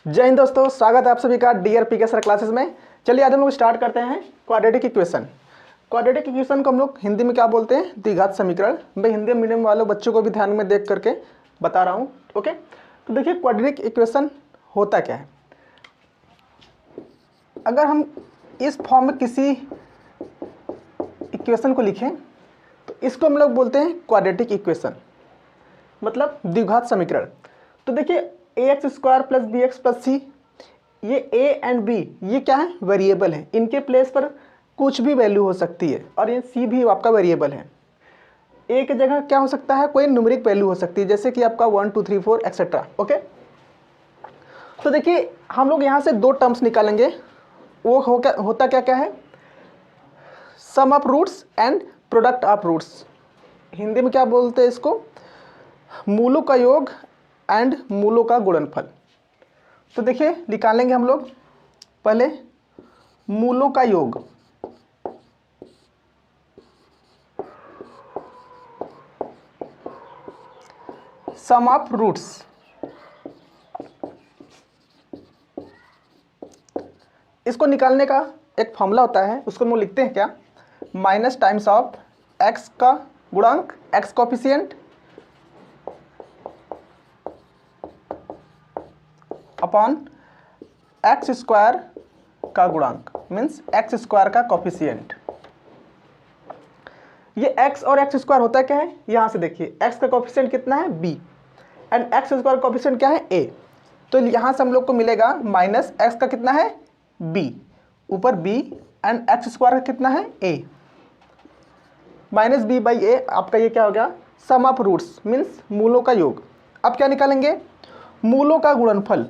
जय हिंद दोस्तों, स्वागत है आप सभी का डीआर पी के सर क्लासेस में। चलिए आज हम लोग स्टार्ट करते हैं क्वाड्रेटिक इक्वेशन। क्वाड्रेटिक इक्वेशन को हम लोग हिंदी में क्या बोलते हैं? द्विघात समीकरण। मैं हिंदी मीडियम वालों बच्चों को भी ध्यान में देख करके बता रहा हूँ। ओके, तो देखिए क्वाड्रेटिक इक्वेशन होता क्या है। अगर हम इस फॉर्म में किसी इक्वेशन को लिखें तो इसको हम लोग बोलते हैं क्वाड्रेटिक इक्वेशन, मतलब द्विघात समीकरण। तो देखिए ax square plus b x plus c, ये a एंड b ये क्या है? वेरिएबल है। इनके प्लेस पर कुछ भी वैल्यू हो सकती है और ये c भी आपका वेरिएबल है। a की जगह क्या हो सकता है? कोई न्यूमेरिक वैल्यू हो सकती है, जैसे कि आपका 1 2 3 4 एक्सेट्रा। ओके, तो देखिए हम लोग यहाँ से दो टर्म्स निकालेंगे। वो होता क्या क्या है? Sum of roots and product of roots. Hindi में क्या बोलते हैं इसको? मूलों का योग एंड मूलों का गुणनफल। तो देखिए निकालेंगे हम लोग पहले मूलों का योग। सम ऑफ रूट्स, इसको निकालने का एक फॉर्मूला होता है, उसको हम लोग लिखते हैं क्या? माइनस टाइम्स ऑफ एक्स का गुणांक, x coefficient upon x square का गुणांक, मीन्स एक्स स्क्वायर का कोफिशिएंट। ये x और एक्स स्क्वायर होता क्या है? यहाँ से देखिए x का कोफिशिएंट कितना है? b, and x square coefficient क्या है? a। तो यहाँ से हम लोग को मिलेगा माइनस एक्स का कितना है? b, ऊपर b, एंड एक्स स्क्वायर का कितना है? a, माइनस बी बाई ए। आपका ये क्या हो गया? सम ऑफ रूट्स मीन्स मूलों का योग। अब क्या निकालेंगे? मूलों का गुणनफल।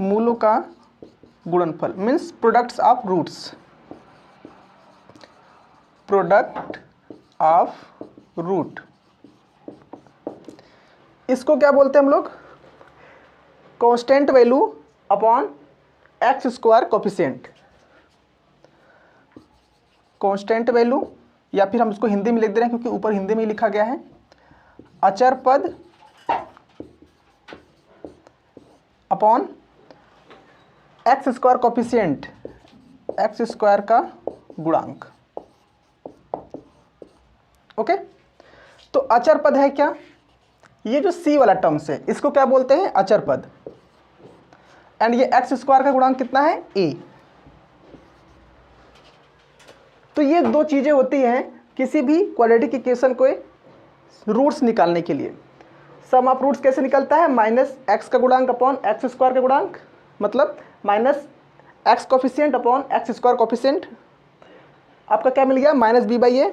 मूलों का गुणनफल means products of roots, product of root. इसको क्या बोलते हैं हम लोग? Constant value upon x square coefficient. Constant value, या फिर हम इसको हिंदी में लिख दे रहे हैं क्योंकि ऊपर हिंदी में ही लिखा गया है, अचर पद upon x square coefficient, x square का गुणांक। ओके, तो अचर पद है क्या? ये जो सी वाला टर्म्स है इसको क्या बोलते हैं? अचर पद। एंड ये एक्स स्क्वायर का गुणांक कितना है? ए। तो ये दो चीजें होती हैं किसी भी क्वाड्रेटिक इक्वेशन को रूट्स निकालने के लिए। सम ऑफ रूट्स कैसे निकलता है? माइनस एक्स का गुणांक अपॉन एक्स स्क्वायर का गुणांक, मतलब minus x coefficient upon x square coefficient. आपका क्या मिल गया? Minus b by a.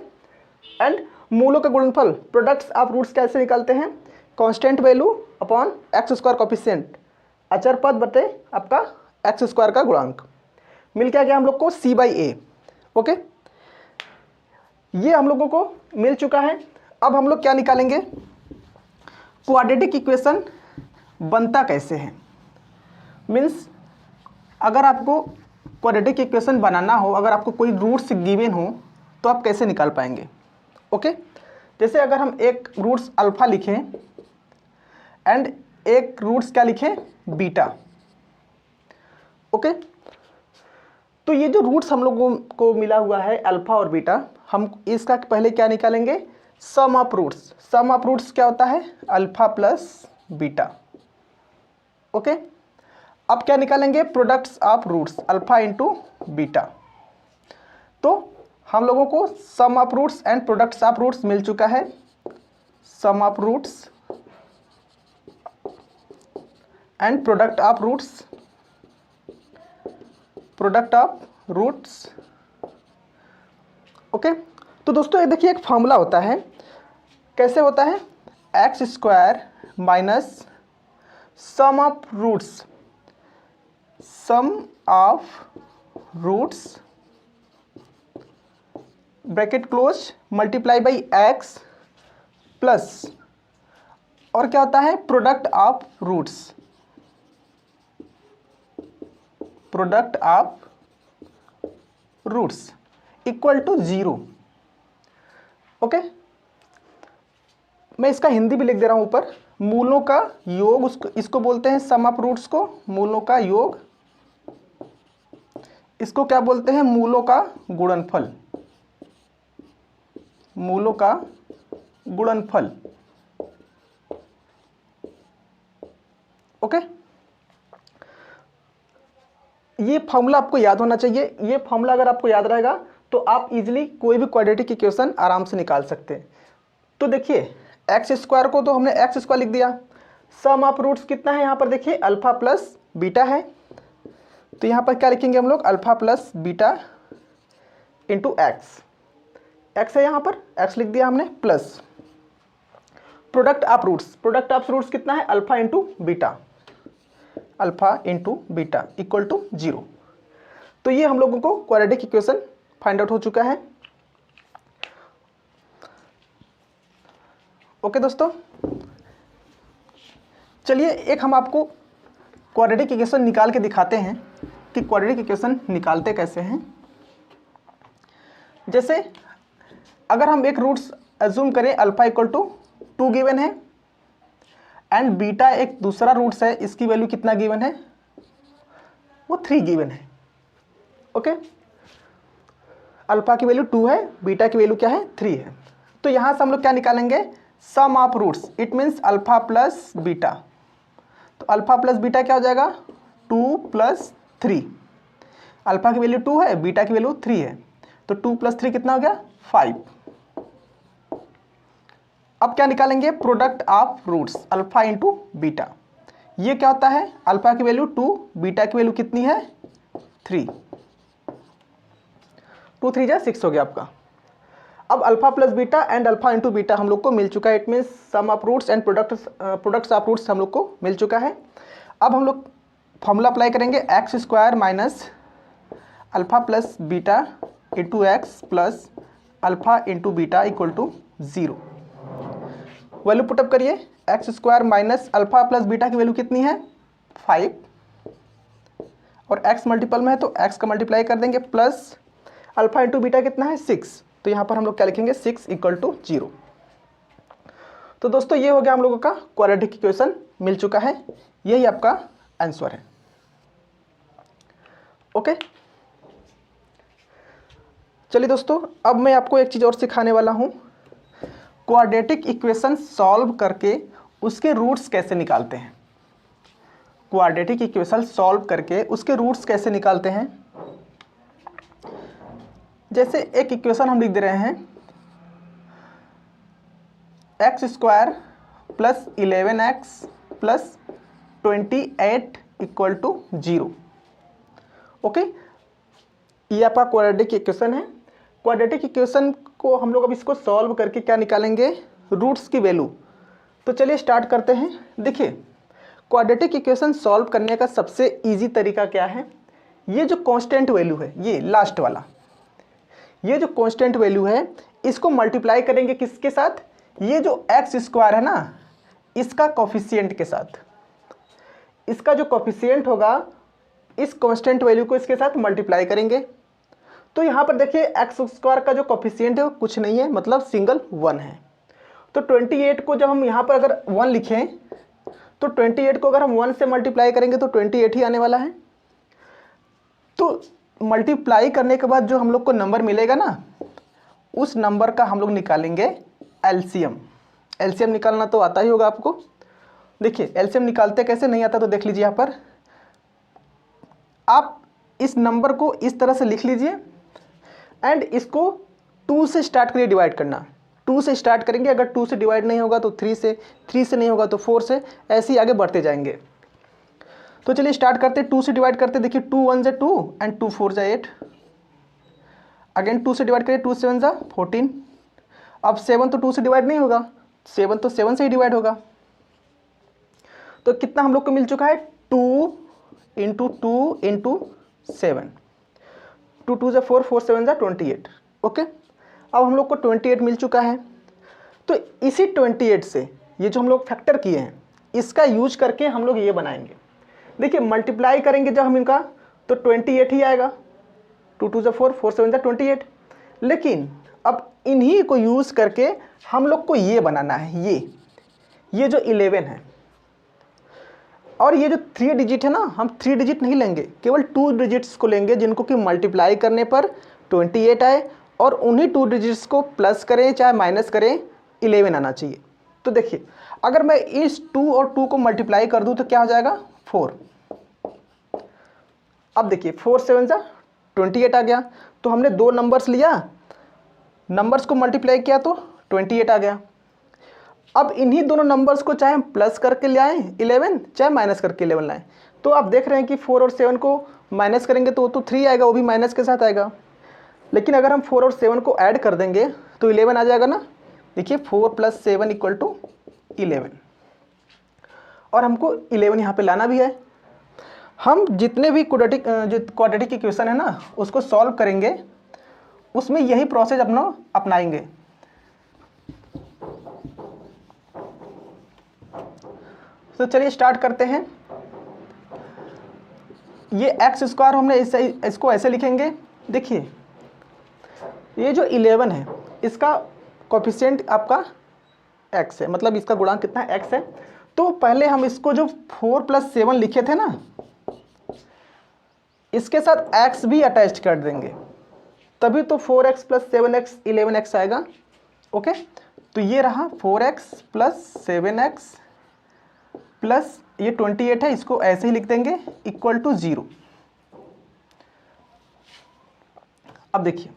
And मूलों का गुणनफल, प्रोडक्ट्स ऑफ रूट्स कैसे निकालते हैं? Constant value upon x square coefficient, अचर पद बटे आपका एक्स स्क्वायर का गुणांक। मिल क्या गया हम लोग को? सी बाई ए। ओके, ये हम लोगों को मिल चुका है। अब हम लोग क्या निकालेंगे? क्वाड्रेटिक इक्वेशन बनता कैसे है। मीन्स अगर आपको क्वाड्रेटिक इक्वेशन बनाना हो, अगर आपको कोई रूट्स गिवन हो तो आप कैसे निकाल पाएंगे? ओके, जैसे अगर हम एक रूट्स अल्फा लिखें एंड एक रूट्स क्या लिखें? बीटा। ओके, तो ये जो रूट्स हम लोगों को मिला हुआ है अल्फा और बीटा, हम इसका पहले क्या निकालेंगे? Sum of roots. Sum of roots क्या होता है? Alpha plus beta. ओके, अब क्या निकालेंगे? Products of roots, alpha into beta. तो हम लोगों को sum of roots and products of roots मिल चुका है। Sum of roots and product of roots, product of roots. Okay, तो दोस्तों ये देखिए एक फॉर्मूला होता है। कैसे होता है? X square minus sum of roots, sum of roots bracket close multiply by x plus, और क्या होता है? Product of roots, product of roots equal to 0। Okay, मैं इसका हिंदी भी लिख दे रहा हूँ ऊपर, मूलों का योग, उसको इसको बोलते हैं सम ऑफ रूट्स को, मूलों का योग, इसको क्या बोलते हैं, मूलों का गुणनफल, मूलों का गुणनफल। ओके, ये फॉर्मूला आपको याद होना चाहिए। ये फॉर्मूला अगर आपको याद रहेगा तो आप इजीली कोई भी क्वाड्रेटिक इक्वेशन आराम से निकाल सकते हैं। तो देखिए एक्स स्क्वायर को तो हमने एक्स स्क्वायर लिख दिया, सम ऑफ रूट्स कितना है यहाँ पर देखिए अल्फा प्लस बीटा है, तो यहाँ पर क्या लिखेंगे हम लोग, alpha plus beta into x, x है यहाँ पर, एक्स लिख दिया हमने, plus product of roots, product of roots कितना है, alpha into beta, alpha into beta equal to 0। तो ये हम लोगों को क्वाड्रेटिक इक्वेशन फाइंड आउट हो चुका है। ओके दोस्तों, चलिए एक हम आपको क्वाड्रेटिक इक्वेशन निकाल के दिखाते हैं कि क्वाड्रेटिक इक्वेशन निकालते कैसे हैं। जैसे अगर हम एक रूट्स एज्यूम करें, अल्फा इक्वल टू 2 गिवन है एंड बीटा एक दूसरा रूट्स है, इसकी वैल्यू कितना गिवन है, वो 3 गिवन है। ओके, अल्फा की वैल्यू 2 है, बीटा की वैल्यू क्या है, 3 है। तो यहां से हम लोग क्या निकालेंगे, sum of roots, it means alpha plus beta. तो अल्फा प्लस बीटा क्या हो जाएगा, 2 प्लस 3, अल्फा की वैल्यू 2 है, बीटा की वैल्यू 3 है, तो 2 प्लस 3 कितना हो गया, 5। अब क्या निकालेंगे, product of roots, alpha into beta. ये क्या होता है, अल्फा की वैल्यू 2, बीटा की वैल्यू कितनी है, 3, 2 3 जा 6 हो गया आपका। अब alpha plus beta and alpha into beta हम लोग को मिल चुका है, it means sum of roots and products of roots हम लोग को मिल चुका है। अब हम लोग फॉर्मूला अप्लाई करेंगे, x square minus alpha plus beta into x plus alpha into beta equal to 0। Value put up करिए, x square minus alpha plus beta की वैल्यू कितनी है, 5, और एक्स मल्टीपल में है तो एक्स का मल्टीप्लाई कर देंगे, प्लस अल्फा इंटू बीटा कितना है, 6, तो यहाँ पर हम लोग क्या लिखेंगे, 6 इक्वल टू 0। तो दोस्तों ये हो गया हम लोगों का क्वाड्रेटिक इक्वेशन मिल चुका है, यही आपका आंसर है। ओके, चलिए दोस्तों अब मैं आपको एक चीज़ और सिखाने वाला हूँ, क्वाड्रेटिक इक्वेशन सॉल्व करके उसके रूट्स कैसे निकालते हैं। क्वाड्रेटिक इक्वेशन सॉल्व करके उसके रूट्स कैसे निकालते हैं। जैसे एक इक्वेशन हम लिख दे रहे हैं, x square plus 11x plus 28 equal to 0। Okay, ये आपका क्वाड्रेटिक इक्वेशन है। क्वाड्रेटिक इक्वेशन को हम लोग अब इसको सॉल्व करके क्या निकालेंगे, रूट्स की वैल्यू। तो चलिए स्टार्ट करते हैं। देखिए क्वाड्रेटिक इक्वेशन सॉल्व करने का सबसे इजी तरीका क्या है, ये जो कांस्टेंट वैल्यू है, ये लास्ट वाला, ये जो कांस्टेंट वैल्यू है इसको मल्टीप्लाई करेंगे किसके साथ, ये जो एक्स स्क्वायर है ना, इसका कोफिशिएंट के साथ। इसका जो कोफिशिएंट होगा इस कांस्टेंट वैल्यू को इसके साथ मल्टीप्लाई करेंगे। तो यहाँ पर देखिए एक्स स्क्वायर का जो कोफिशिएंट है वो कुछ नहीं है, मतलब सिंगल 1 है। तो 28 को जब हम यहाँ पर अगर 1 लिखें तो 28 को अगर हम 1 से मल्टीप्लाई करेंगे तो 28 ही आने वाला है। तो मल्टीप्लाई करने के बाद जो हम लोग को नंबर मिलेगा ना, उस नंबर का हम लोग निकालेंगे एलसीएम। एलसीएम निकालना तो आता ही होगा आपको। देखिए एलसीएम निकालते कैसे, नहीं आता तो देख लीजिए। यहाँ पर आप इस नंबर को इस तरह से लिख लीजिए एंड इसको 2 से स्टार्ट करिए डिवाइड करना। 2 से स्टार्ट करेंगे, अगर 2 से डिवाइड नहीं होगा तो 3 से, 3 से नहीं होगा तो 4 से, ऐसे ही आगे बढ़ते जाएंगे। तो चलिए स्टार्ट करते, 2 से डिवाइड करते। देखिए 2 1 जा 2 एंड 2 4 जा 8। अगेन 2 से डिवाइड करिए, 2 7 जा 14। अब 7 तो 2 से डिवाइड नहीं होगा, 7 तो 7 से ही डिवाइड होगा। तो कितना हम लोग को मिल चुका है, 2 इंटू 2 इंटू 7, 2 2 जा 4, 4 7 जा 28। ओके, अब हम लोग को 28 मिल चुका है। तो इसी 28 से ये जो हम लोग फैक्टर किए हैं इसका यूज करके हम लोग ये बनाएंगे। देखिए मल्टीप्लाई करेंगे जब हम इनका तो 28 ही आएगा, 2 2 जा 4, 4 7 जा 28। लेकिन अब इन्हीं को यूज़ करके हम लोग को ये बनाना है, ये जो 11 है, और ये जो 3 डिजिट है ना, हम 3 डिजिट नहीं लेंगे, केवल 2 डिजिट्स को लेंगे जिनको कि मल्टीप्लाई करने पर 28 आए, और उन्हीं 2 डिजिट्स को प्लस करें चाहे माइनस करें 11 आना चाहिए। तो देखिए अगर मैं इस 2 और 2 को मल्टीप्लाई कर दूं तो क्या हो जाएगा 4। अब देखिए 4 7 जा 28 आ गया। तो हमने 2 नंबर्स लिया, नंबर्स को मल्टीप्लाई किया तो 28 आ गया। अब इन्हीं दोनों नंबर्स को चाहे हम प्लस करके ले आएँ 11, चाहे माइनस करके 11 लाएँ, तो आप देख रहे हैं कि 4 और 7 को माइनस करेंगे तो वो तो 3 आएगा, वो भी माइनस के साथ आएगा। लेकिन अगर हम 4 और 7 को ऐड कर देंगे तो 11 आ जाएगा ना। देखिए 4 + 7 = 11, और हमको 11 यहाँ पे लाना भी है। हम जितने भी क्वाड्रेटिक इक्वेशन है ना उसको सॉल्व करेंगे, उसमें यही प्रोसेस अपनाएंगे। तो चलिए स्टार्ट करते हैं। ये x² हमने इसको ऐसे लिखेंगे। देखिए ये जो 11 है इसका कोफिशिएंट आपका x है, मतलब इसका गुणांक कितना है x है। तो पहले हम इसको जो 4 + 7 लिखे थे ना, इसके साथ x भी अटैच कर देंगे, तभी तो 4x + 7x 11x आएगा। ओके, तो ये रहा 4x + 7x प्लस ये 28 है, इसको ऐसे ही लिख देंगे =0। अब देखिए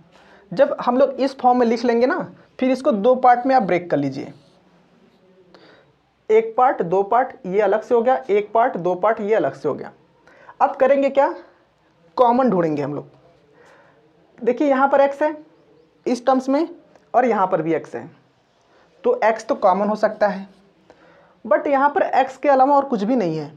जब हम लोग इस फॉर्म में लिख लेंगे ना, फिर इसको 2 पार्ट में आप ब्रेक कर लीजिए। 1 पार्ट 2 पार्ट ये अलग से हो गया, 1 पार्ट 2 पार्ट ये अलग से हो गया। अब करेंगे क्या, कॉमन ढूंढेंगे हम लोग। देखिए यहाँ पर x है इस टर्म्स में, और यहाँ पर भी x है, तो x तो कॉमन हो सकता है, बट यहाँ पर x के अलावा और कुछ भी नहीं है।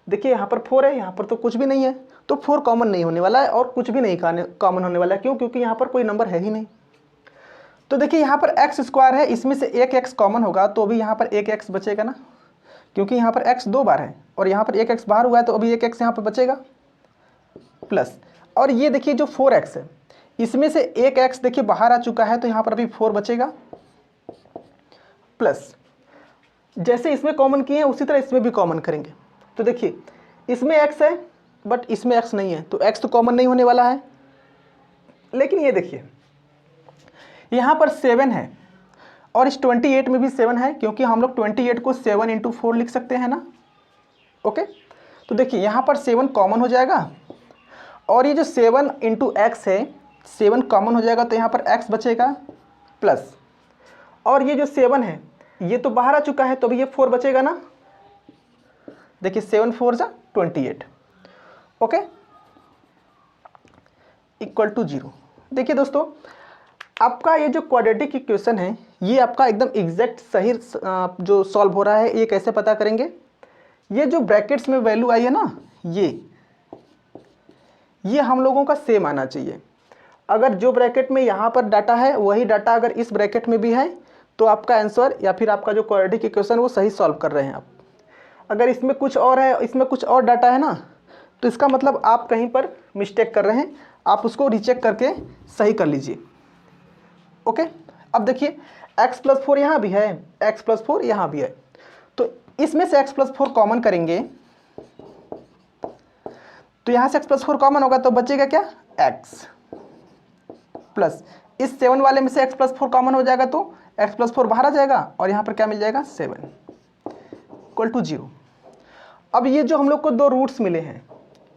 देखिए यहाँ पर 4 है, यहाँ पर तो कुछ भी नहीं है, तो 4 कॉमन नहीं होने वाला है और कुछ भी नहीं कॉमन होने वाला है। क्यों? क्योंकि यहाँ पर कोई नंबर है ही नहीं। तो देखिए यहाँ पर x² है, इसमें से एक x कॉमन होगा तो अभी यहाँ पर एक x बचेगा ना, क्योंकि यहाँ पर x 2 बार है और यहाँ पर एक x बाहर हुआ है, तो अभी एक x यहाँ पर बचेगा प्लस। और ये देखिए जो 4x है इसमें से एक x देखिए बाहर आ चुका है, तो यहाँ पर अभी 4 बचेगा प्लस। जैसे इसमें कॉमन किए हैं उसी तरह इसमें भी कॉमन करेंगे। तो देखिए इसमें x है बट इसमें x नहीं है, तो x तो कॉमन नहीं होने वाला है। लेकिन ये देखिए यहाँ पर 7 है और इस 28 में भी 7 है, क्योंकि हम लोग 28 को 7 × 4 लिख सकते हैं ना। ओके, तो देखिए यहाँ पर 7 कॉमन हो जाएगा, और ये जो 7 × x है 7 कॉमन हो जाएगा, तो यहाँ पर x बचेगा प्लस। और ये जो 7 है ये तो बाहर आ चुका है, तो अभी ये 4 बचेगा ना। देखिए 7 4 = 28। ओके, =0। देखिए दोस्तों आपका ये जो क्वाड्रेटिक इक्वेशन है ये आपका एकदम एग्जैक्ट सही जो सॉल्व हो रहा है। ये कैसे पता करेंगे, ये जो ब्रैकेट्स में वैल्यू आई है ना, ये हम लोगों का सेम आना चाहिए। अगर जो ब्रैकेट में यहाँ पर डाटा है वही डाटा अगर इस ब्रैकेट में भी है तो आपका आंसर या फिर आपका जो क्वाड्रेटिक इक्वेशन वो सही सॉल्व कर रहे हैं आप। अगर इसमें कुछ और है, इसमें कुछ और डाटा है ना, तो इसका मतलब आप कहीं पर मिस्टेक कर रहे हैं, आप उसको रीचेक करके सही कर लीजिए। ओके, अब देखिए x + 4 यहाँ भी है, x + 4 यहाँ भी है, तो इसमें से x + 4 कॉमन करेंगे, तो यहाँ से x + 4 कॉमन होगा तो बचेगा क्या x प्लस इस 7 वाले में से x + 4 कॉमन हो जाएगा तो x + 4 बाहर आ जाएगा, और यहाँ पर क्या मिल जाएगा 7 = 0। अब ये जो हम लोग को 2 रूट्स मिले हैं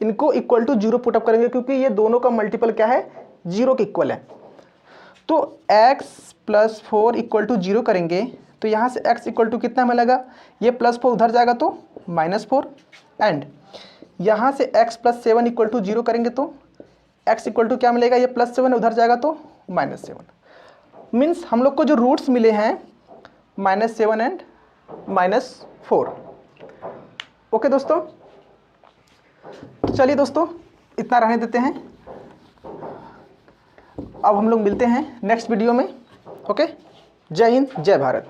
इनको =0 पुटअप करेंगे, क्योंकि ये दोनों का मल्टीपल क्या है 0 के इक्वल है। तो x + 4 = 0 करेंगे, तो यहाँ से x = कितना मिलेगा, ये +4 उधर जाएगा तो -4, एंड यहाँ से x + 7 = 0 करेंगे तो x = क्या मिलेगा, ये +7 उधर जाएगा तो -7। मीन्स हम लोग को जो रूट्स मिले हैं -7 एंड -4। ओके दोस्तों, तो चलिए दोस्तों इतना रहने देते हैं। अब हम लोग मिलते हैं नेक्स्ट वीडियो में। ओके, जय हिंद जय भारत।